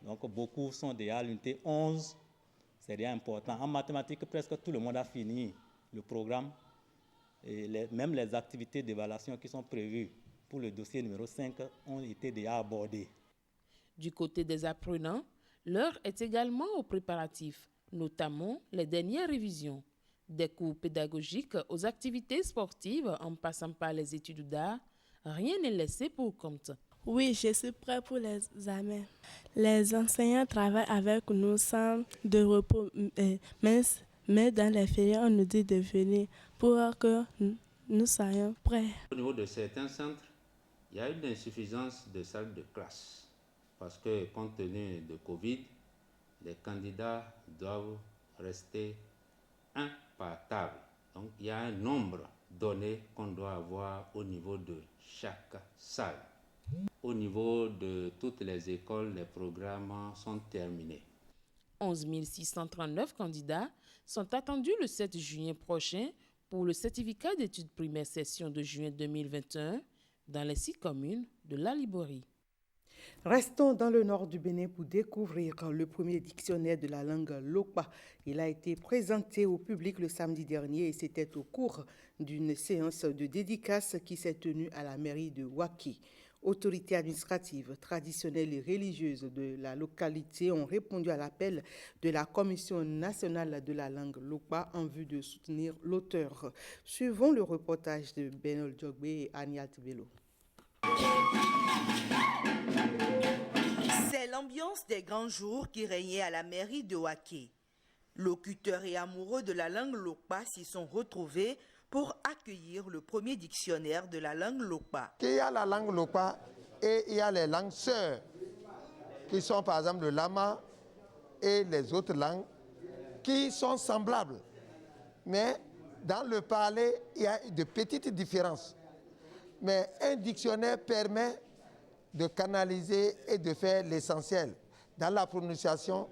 Donc beaucoup sont déjà à l'unité 11, c'est déjà important. En mathématiques, presque tout le monde a fini le programme. Et même les activités d'évaluation qui sont prévues pour le dossier numéro 5 ont été déjà abordées. Du côté des apprenants, l'heure est également aux préparatifs, notamment les dernières révisions. Des cours pédagogiques aux activités sportives en passant par les études d'art, rien n'est laissé pour compte. Oui, je suis prêt pour les examens. Les enseignants travaillent avec nous sans de repos, mais dans les fériés, on nous dit de venir pour que nous soyons prêts. Au niveau de certains centres, il y a une insuffisance de salles de classe parce que compte tenu de Covid, les candidats doivent rester un par table. Donc il y a un nombre donné qu'on doit avoir au niveau de chaque salle. Au niveau de toutes les écoles, les programmes sont terminés. 11 639 candidats sont attendus le 7 juin prochain pour le certificat d'études primaires session de juin 2021 dans les 6 communes de la Liborie. Restons dans le nord du Bénin pour découvrir le premier dictionnaire de la langue Lokpa. Il a été présenté au public le samedi dernier et c'était au cours d'une séance de dédicace qui s'est tenue à la mairie de Ouaké. Autorités administratives, traditionnelles et religieuses de la localité ont répondu à l'appel de la Commission nationale de la langue Lokpa en vue de soutenir l'auteur. Suivons le reportage de Benol Djogbe et Aniat Bello. C'est l'ambiance des grands jours qui régnait à la mairie de Ouaké. Locuteurs et amoureux de la langue Lokpa s'y sont retrouvés pour accueillir le premier dictionnaire de la langue Lokpa. Il y a la langue Lokpa et il y a les langues sœurs, qui sont par exemple le lama et les autres langues, qui sont semblables. Mais dans le parler, il y a de petites différences. Mais un dictionnaire permet de canaliser et de faire l'essentiel. Dans la prononciation,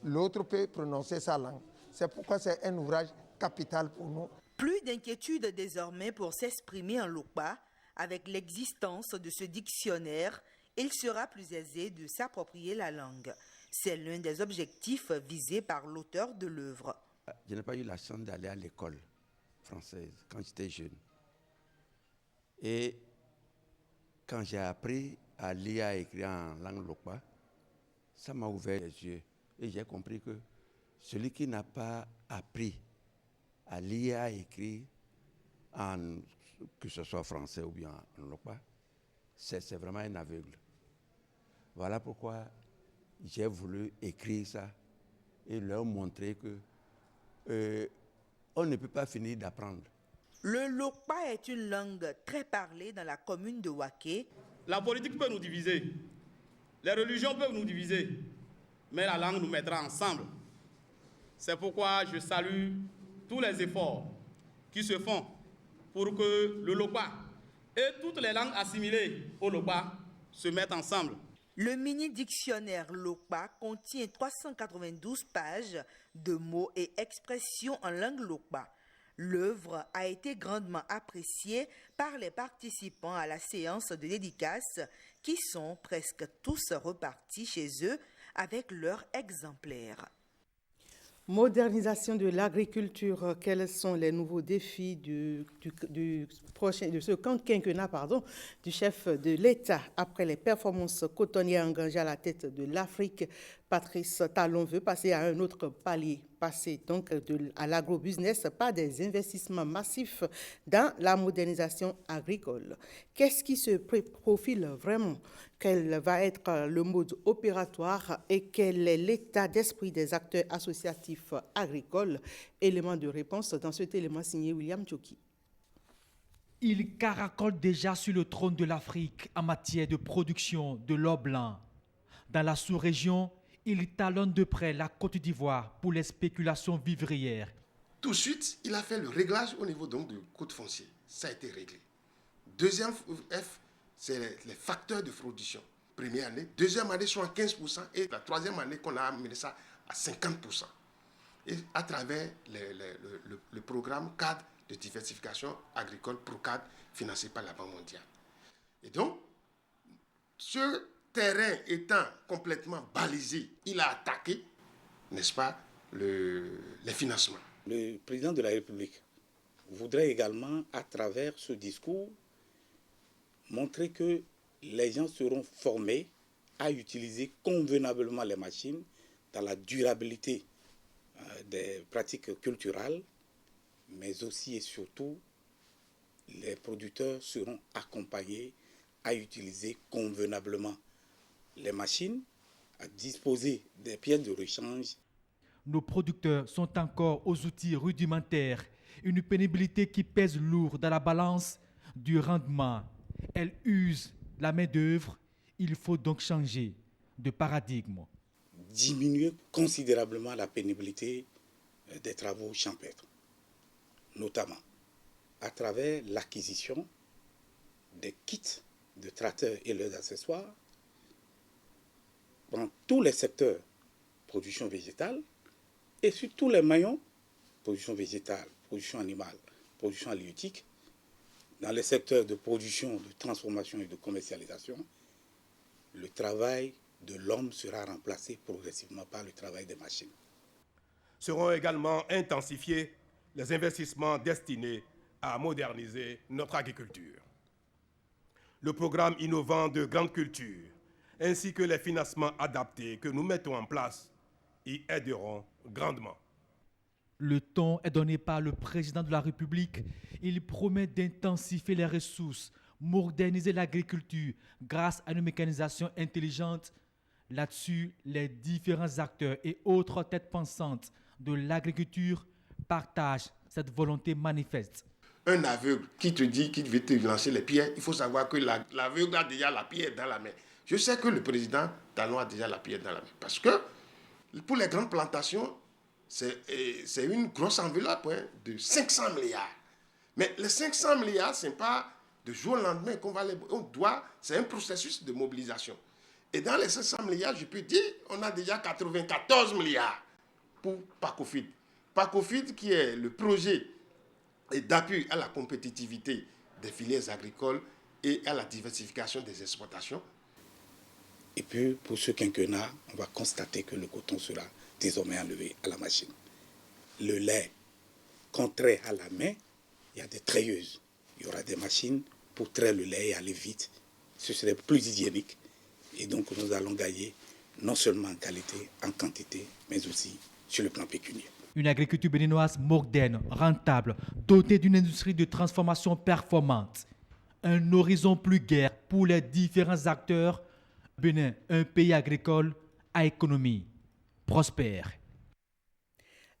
l'autre peut prononcer sa langue. C'est pourquoi c'est un ouvrage capital pour nous. Plus d'inquiétude désormais pour s'exprimer en Lokpa. Avec l'existence de ce dictionnaire, il sera plus aisé de s'approprier la langue. C'est l'un des objectifs visés par l'auteur de l'œuvre. Je n'ai pas eu la chance d'aller à l'école française quand j'étais jeune. Et quand j'ai appris à lire et à écrire en langue Lokpa, ça m'a ouvert les yeux. Et j'ai compris que celui qui n'a pas appris à lire, à écrire, que ce soit français ou bien en Lokpa, c'est vraiment un aveugle. Voilà pourquoi j'ai voulu écrire ça et leur montrer que on ne peut pas finir d'apprendre. Le Lokpa est une langue très parlée dans la commune de Ouaké. La politique peut nous diviser, les religions peuvent nous diviser, mais la langue nous mettra ensemble. C'est pourquoi je salue tous les efforts qui se font pour que le Lokpa et toutes les langues assimilées au Lokpa se mettent ensemble. Le mini-dictionnaire Lokpa contient 392 pages de mots et expressions en langue Lokpa. L'œuvre a été grandement appréciée par les participants à la séance de dédicace qui sont presque tous repartis chez eux avec leur exemplaire. Modernisation de l'agriculture, quels sont les nouveaux défis de ce quinquennat du chef de l'État après les performances cotonnières engagées à la tête de l'Afrique? Patrice Talon veut passer à un autre palier, passer donc à l'agrobusiness par des investissements massifs dans la modernisation agricole. Qu'est-ce qui se profile vraiment? Quel va être le mode opératoire et quel est l'état d'esprit des acteurs associatifs agricoles? Élément de réponse dans cet élément signé William Tchoki. Il caracole déjà sur le trône de l'Afrique en matière de production de l'or blanc. Dans la sous-région, il talonne de près la Côte d'Ivoire pour les spéculations vivrières. Tout de suite, il a fait le réglage au niveau donc du code foncier. Ça a été réglé. Deuxième F, c'est les facteurs de fraudition. Première année, deuxième année sont à 15% et la troisième année qu'on a amené ça à 50%. Et à travers le programme cadre de diversification agricole PROCAD financé par la Banque mondiale. Et donc, terrain étant complètement balisé, il a attaqué, n'est-ce pas, les financements. Le président de la République voudrait également, à travers ce discours, montrer que les gens seront formés à utiliser convenablement les machines dans la durabilité des pratiques culturelles, mais aussi et surtout, les producteurs seront accompagnés à utiliser convenablement les machines, à disposer des pièces de rechange. Nos producteurs sont encore aux outils rudimentaires, une pénibilité qui pèse lourd dans la balance du rendement. Elle use la main-d'œuvre, il faut donc changer de paradigme. Diminuer considérablement la pénibilité des travaux champêtres, notamment à travers l'acquisition des kits de tracteurs et leurs accessoires dans tous les secteurs production végétale et sur tous les maillons production végétale, production animale, production halieutique, dans les secteurs de production, de transformation et de commercialisation, le travail de l'homme sera remplacé progressivement par le travail des machines. Seront également intensifiés les investissements destinés à moderniser notre agriculture. Le programme innovant de grande culture, ainsi que les financements adaptés que nous mettons en place, y aideront grandement. Le ton est donné par le président de la République. Il promet d'intensifier les ressources, moderniser l'agriculture grâce à une mécanisation intelligente. Là-dessus, les différents acteurs et autres têtes pensantes de l'agriculture partagent cette volonté manifeste. Un aveugle qui te dit qu'il veut te lancer les pierres, il faut savoir que l'aveugle a déjà la pierre dans la main. Je sais que le président Talon a déjà la pierre dans la main. Parce que pour les grandes plantations, c'est une grosse enveloppe de 500 milliards. Mais les 500 milliards, ce n'est pas de jour au lendemain qu'on va les... c'est un processus de mobilisation. Et dans les 500 milliards, je peux dire, on a déjà 94 milliards pour Pacofid. Pacofid qui est le projet d'appui à la compétitivité des filières agricoles et à la diversification des exportations. Et puis, pour ce quinquennat, on va constater que le coton sera désormais enlevé à la machine. Le lait, contraire à la main, il y a des treilleuses. Il y aura des machines pour traire le lait et aller vite. Ce serait plus hygiénique. Et donc, nous allons gagner non seulement en qualité, en quantité, mais aussi sur le plan pécuniaire. Une agriculture béninoise moderne, rentable, dotée d'une industrie de transformation performante. Un horizon plus guère pour les différents acteurs. Bénin, un pays agricole à économie prospère.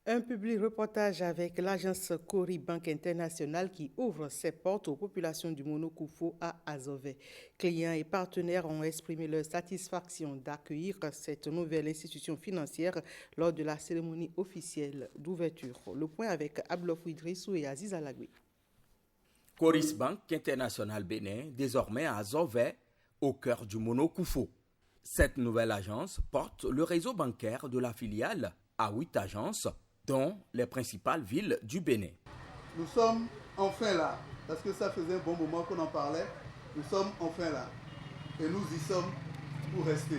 Un public reportage avec l'agence Cori Banque Internationale qui ouvre ses portes aux populations du Monokoufo à Azové. Clients et partenaires ont exprimé leur satisfaction d'accueillir cette nouvelle institution financière lors de la cérémonie officielle d'ouverture. Le point avec Ablof Idrissou et Aziz Alagui. Coris Banque Internationale Bénin, désormais à Azové, au cœur du Monokoufo. Cette nouvelle agence porte le réseau bancaire de la filiale à 8 agences, dont les principales villes du Bénin. Nous sommes enfin là, parce que ça faisait un bon moment qu'on en parlait. Nous sommes enfin là, et nous y sommes pour rester.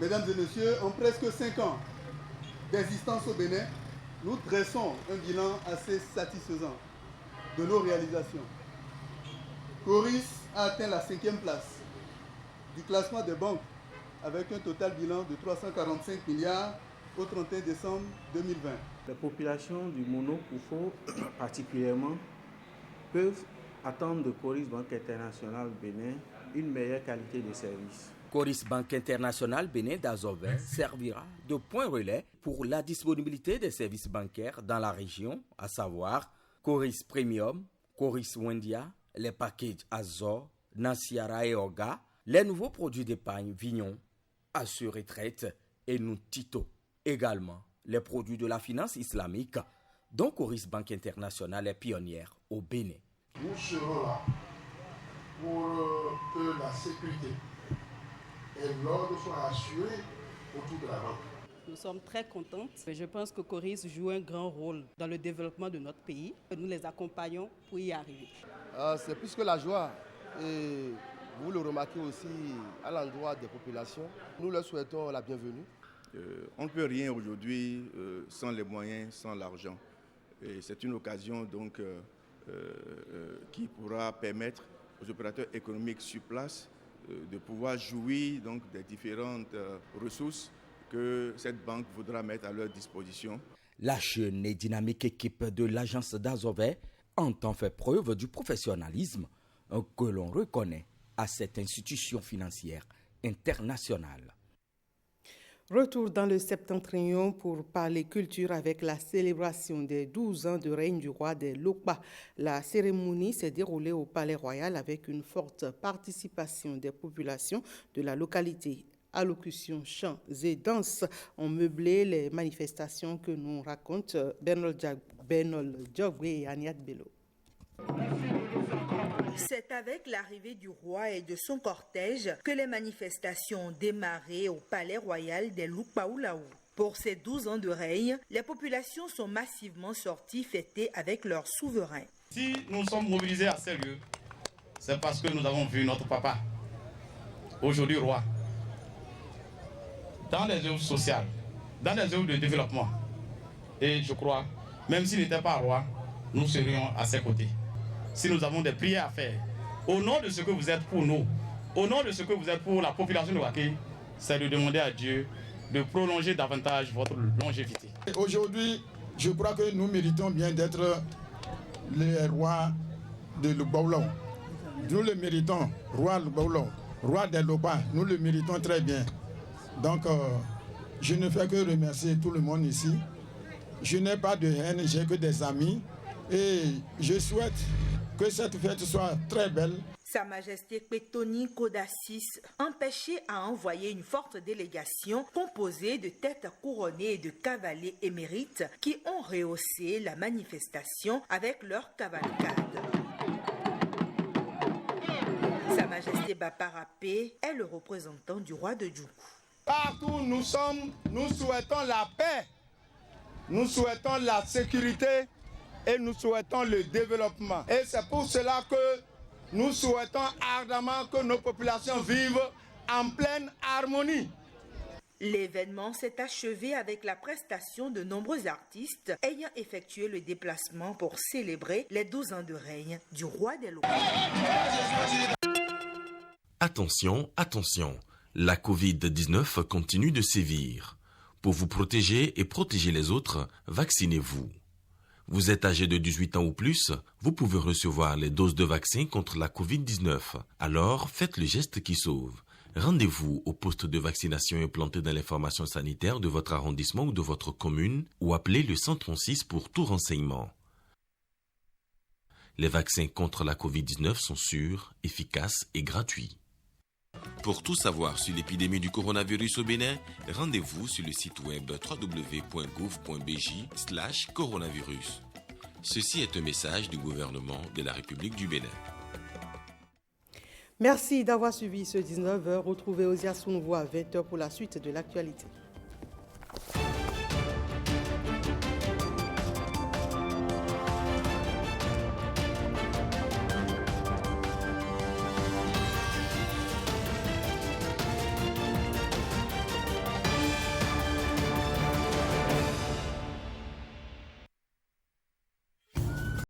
Mesdames et messieurs, en presque 5 ans d'existence au Bénin, nous dressons un bilan assez satisfaisant de nos réalisations. Coris a atteint la 5e place du classement des banques avec un total bilan de 345 milliards au 31 décembre 2020. Les populations du Monokoufo, particulièrement, peuvent attendre de Coris Banque Internationale Bénin une meilleure qualité de service. Coris Banque Internationale Bénin d'Azové servira de point relais pour la disponibilité des services bancaires dans la région, à savoir Coris Premium, Coris Wendia, les packages Azor, Nanciara et Oga, les nouveaux produits d'épargne Vignon, Assure Retraite et Noutito. Également, les produits de la finance islamique, dont Coris Banque Internationale est pionnière au Bénin. Nous serons là pour que la sécurité et l'ordre soient assurés autour de la banque. Nous sommes très contentes. Je pense que Coris joue un grand rôle dans le développement de notre pays. Nous les accompagnons pour y arriver. C'est plus que la joie. Et Vous le remarquez aussi à l'endroit des populations. Nous leur souhaitons la bienvenue. On ne peut rien aujourd'hui sans les moyens, sans l'argent. Et c'est une occasion donc qui pourra permettre aux opérateurs économiques sur place de pouvoir jouir donc des différentes ressources que cette banque voudra mettre à leur disposition. La jeune et dynamique équipe de l'agence d'Azové entend faire preuve du professionnalisme que l'on reconnaît à cette institution financière internationale. Retour dans le septentrion pour parler culture avec la célébration des 12 ans de règne du roi des Lokpa. La cérémonie s'est déroulée au Palais Royal avec une forte participation des populations de la localité. Allocutions, chants et danses ont meublé les manifestations que nous racontent Benol Djogwe et Aniat Bello. C'est avec l'arrivée du roi et de son cortège que les manifestations ont démarré au Palais Royal des Lukpaoulaou. Pour ces 12 ans de règne, les populations sont massivement sorties fêter avec leur souverain. Si nous sommes mobilisés à ces lieux, c'est parce que nous avons vu notre papa, aujourd'hui roi, dans les œuvres sociales, dans les œuvres de développement. Et je crois, même s'il n'était pas roi, nous serions à ses côtés. Si nous avons des prières à faire, au nom de ce que vous êtes pour nous, au nom de ce que vous êtes pour la population de Waké, c'est de demander à Dieu de prolonger davantage votre longévité. Aujourd'hui, je crois que nous méritons bien d'être les rois de Lukpaoulaou. Nous le méritons, roi Lukpaoulaou, roi des Lokpa, nous le méritons très bien. Donc, je ne fais que remercier tout le monde ici. Je n'ai pas de haine, j'ai que des amis. Et je souhaite que cette fête soit très belle. Sa Majesté Pétoni Kodassis empêchait à envoyer une forte délégation composée de têtes couronnées et de cavaliers émérites qui ont rehaussé la manifestation avec leur cavalcade. Sa Majesté Baparapé est le représentant du roi de Djoukou. Partout où nous sommes, nous souhaitons la paix, nous souhaitons la sécurité et nous souhaitons le développement. Et c'est pour cela que nous souhaitons ardemment que nos populations vivent en pleine harmonie. L'événement s'est achevé avec la prestation de nombreux artistes ayant effectué le déplacement pour célébrer les 12 ans de règne du roi des Lokpa. Attention, attention, la Covid-19 continue de sévir. Pour vous protéger et protéger les autres, vaccinez-vous. Vous êtes âgé de 18 ans ou plus, vous pouvez recevoir les doses de vaccin contre la Covid-19. Alors, faites le geste qui sauve. Rendez-vous au poste de vaccination implanté dans les formations sanitaires de votre arrondissement ou de votre commune ou appelez le 136 pour tout renseignement. Les vaccins contre la Covid-19 sont sûrs, efficaces et gratuits. Pour tout savoir sur l'épidémie du coronavirus au Bénin, rendez-vous sur le site web www.gouv.bj/coronavirus. Ceci est un message du gouvernement de la République du Bénin. Merci d'avoir suivi ce 19h. Retrouvez Osia Sounvo à 20h pour la suite de l'actualité.